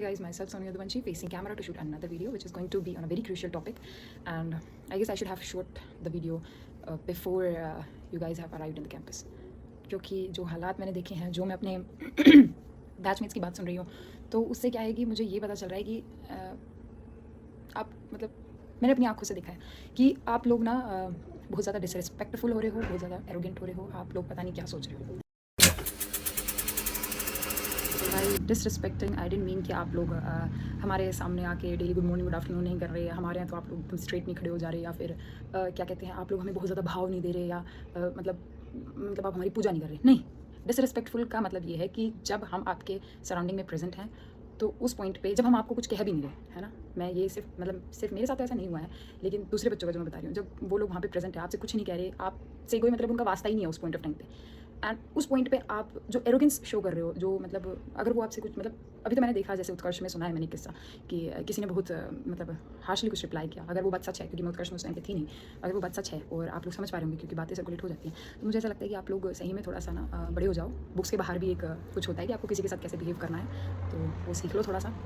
Hey guys, myself Sonia Duvanshi facing camera to shoot another video which is going to be on a very crucial topic, and I guess I should have shot the video before you guys have arrived in the campus, क्योंकि जो हालात मैंने देखे हैं, जो मैं अपने batchmates की बात सुन रही हूँ, तो उससे क्या है कि मुझे ये पता चल रहा है कि आप मतलब मैंने अपनी आँखों से देखा है कि आप लोग ना बहुत ज़्यादा डिसरिस्पेक्टफुल हो रहे हो, बहुत ज़्यादा एरोगेंट हो रहे हो, आप लोग पता नहीं क्या सोच रहे हो। By disrespecting I don't mean कि आप लोग हमारे सामने आके daily good morning good afternoon नहीं कर रहे, हमारे यहाँ तो आप लोग स्ट्रेट नहीं खड़े हो जा रहे, या फिर क्या कहते हैं, आप लोग हमें बहुत ज़्यादा भाव नहीं दे रहे, या मतलब आप हमारी पूजा नहीं कर रहे। नहीं, डिसरिस्पेक्टफुल का मतलब ये है कि जब हम आपके सराउंडिंग में प्रेजेंट हैं, तो उस पॉइंट पे जब हम आपको कुछ कह भी नहीं रहे, है ना, मैं ये सिर्फ मेरे साथ तो ऐसा नहीं हुआ है, लेकिन दूसरे बच्चों का जो मैं बता रही हूँ, जब वो लोग वहाँ पे प्रेजेंट है, आपसे कुछ नहीं कह रहे, आपसे कोई मतलब उनका वास्ता ही नहीं है उस पॉइंट ऑफ टाइम पे, एंड उस पॉइंट पे आप जो एरोगेंस शो कर रहे हो, जो मतलब अगर वो आपसे कुछ मतलब अभी तो मैंने देखा, जैसे उत्कर्ष में सुना है मैंने किस्सा कि किसी ने बहुत मतलब हार्शली कुछ रिप्लाई किया। अगर वो बात सच है, क्योंकि मैं उत्कर्ष में उस टाइम पे थी नहीं, अगर वो बात सच है और आप लोग समझ पा रहे होंगे क्योंकि बातें सर्कुलेट हो जाती हैं, तो मुझे ऐसा लगता है कि आप लोग सही में थोड़ा सा ना बड़े हो जाओ। बुक्स के बाहर भी एक कुछ होता है कि आपको किसी के साथ कैसे बिहेव करना है, तो वो सीख लो थोड़ा सा,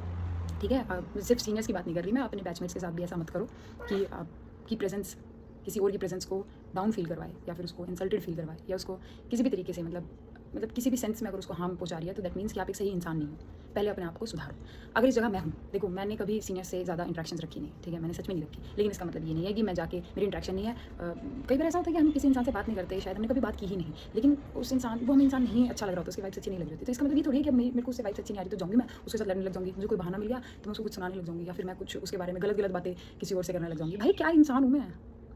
ठीक है। सिर्फ सीनियर्स की बात नहीं कर रही मैं, अपने बैचमेट्स के साथ भी ऐसा मत करो कि आपकी प्रेजेंस किसी और की प्रेजेंस को डाउन फील करवाए, या फिर उसको इंसल्टेड फील करवाए, या उसको किसी भी तरीके से मतलब किसी भी सेंस में अगर उसको हार्म पहुंचा रही है, तो दैट मीन्स कि आप एक सही इंसान नहीं हो। पहले अपने आप को सुधारो। अगर इस जगह मैं हूँ, देखो मैंने कभी सीनियर से ज़्यादा इंटरेक्शंस रखी नहीं, ठीक है, मैंने सच में नहीं रखी, लेकिन इसका मतलब ये नहीं है कि मैं जाके मेरी इंटरेक्शन नहीं है। कई बार ऐसा होता है कि हम किसी इंसान से बात नहीं करते, शायद हमने कभी बात की ही नहीं, लेकिन उस इंसान वो हमें इंसान नहीं अच्छा लग रहा होता, उसकी वाइफ अच्छी नहीं लग रही होती, तो इसका मतलब ये थोड़ी है कि मेरे को उससे वाइफ अच्छी नहीं आ रही तो जाऊँगी मैं उसके साथ लड़ने लग जाऊँगी, मुझे कोई बहाना मिल गया तो मैं उसको कुछ सुनाने लग जाऊँगी, या फिर मैं कुछ उसके बारे में गलत बातें किसी और से करने लग जाऊँगी। भाई क्या इंसान हूँ मैं,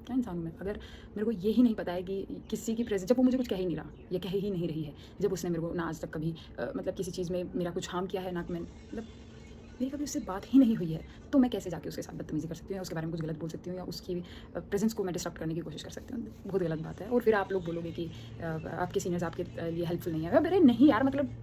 क्या इंसान हूँ मैं? अगर मेरे को ये ही नहीं पता है कि किसी की प्रेजेंस, जब वो मुझे कुछ कह ही नहीं रहा, ये कह ही नहीं रही है, जब उसने मेरे को ना आज तक कभी मतलब किसी चीज़ में मेरा कुछ हार्म किया है, ना कि मैं मतलब मेरी कभी उससे बात ही नहीं हुई है, तो मैं कैसे जाके उसके साथ बदतमीज़ी कर सकती हूँ, या उसके बारे में कुछ गलत बोल सकती हूँ, या उसकी प्रेजेंस को मैं डिस्टर्ब करने की कोशिश कर सकती हूँ। बहुत गलत बात है। और फिर आप लोग बोलोगे कि आपके सीनियर्स आपके लिए हेल्पफुल नहीं है। अरे नहीं यार, मतलब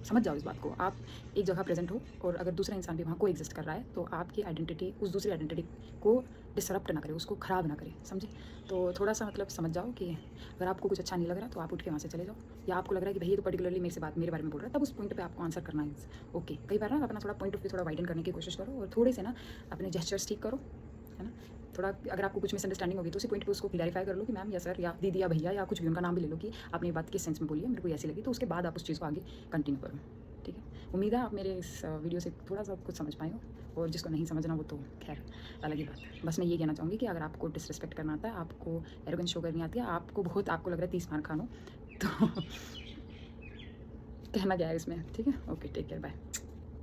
समझ जाओ इस बात को। आप एक जगह प्रेजेंट हो और अगर दूसरा इंसान भी वहाँ को एग्जिस्ट कर रहा है, तो आपकी आइडेंटिटी उस दूसरी आइडेंटिटी को डिसरप्ट ना करे, उसको ख़राब ना करे, समझे? तो थोड़ा सा मतलब समझ जाओ कि अगर आपको कुछ अच्छा नहीं लग रहा तो आप उठ के वहाँ से चले जाओ, या आपको लग रहा है कि भाई ये तो पर्टिकुलरली मेरे बारे में बोल रहा है, तब उस पॉइंट पे आपको आंसर करना है ओके। कई बार ना अपना थोड़ा पॉइंट ऑफ व्यू थोड़ा वाइडन करने की कोशिश करो, और थोड़े से ना अपने जेस्चर्स ठीक करो, है ना। थोड़ा अगर आपको कुछ मिसअंडरस्टैंडिंग होगी तो उसी पॉइंट पे उसको क्लैरिफाई कर लो कि मैम या सर या दीदी या भैया या कुछ भी, उनका नाम भी ले लो कि आपने ये बात किस सेंस में बोली है, मेरे को ऐसी लगी, तो उसके बाद आप उस चीज़ को आगे कंटिन्यू करो, ठीक है। उम्मीद है आप मेरे इस वीडियो से थोड़ा सा कुछ समझ पाए हो, और जिसको नहीं समझना वो तो खैर अलग ही बात है। बस मैं ये कहना चाहूँगी कि अगर आपको डिसरिस्पेक्ट करना आता है, आपको एरोगेंस शो करनी आती है, आपको लग रहा है 30 मार खानो, तो कहना क्या है इसमें, ठीक है। Okay, take care, bye.